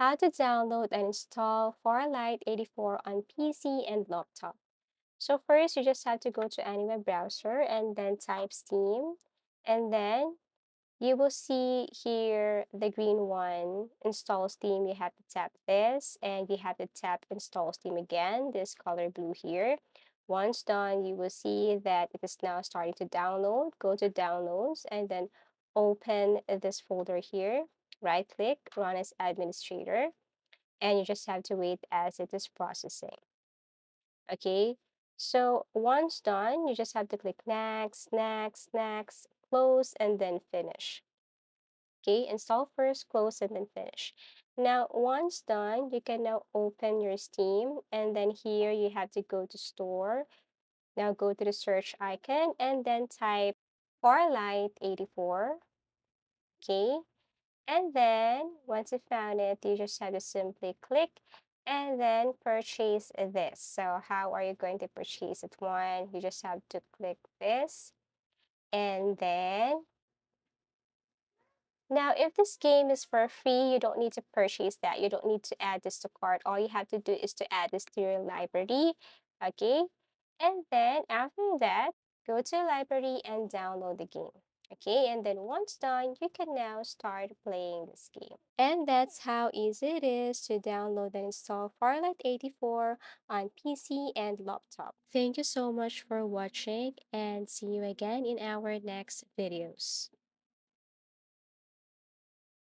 how to download and install Farlight 84 on PC and laptop. So first, you just have to go to any web browser and then type Steam. And then you will see here the green one, install Steam. You have to tap this and you have to tap install Steam again, this color blue here. Once done, you will see that it is now starting to download. Go to downloads and then open this folder here. Right click, run as administrator, and you just have to wait as it is processing. Okay, so once done, you just have to click next, next, next, close, and then finish. Okay, install first, close, and then finish. Now, once done, you can now open your Steam, and then here you have to go to store. Now go to the search icon and then type Farlight 84. Okay, and then once you found it, you just have to simply click and then purchase this. So how are you going to purchase it? One, you just have to click this. And then now if this game is for free, you don't need to purchase that. You don't need to add this to cart. All you have to do is to add this to your library. Okay. And then after that, go to library and download the game. Okay, and then once done, you can now start playing this game. And that's how easy it is to download and install Farlight 84 on PC and laptop. Thank you so much for watching and see you again in our next videos.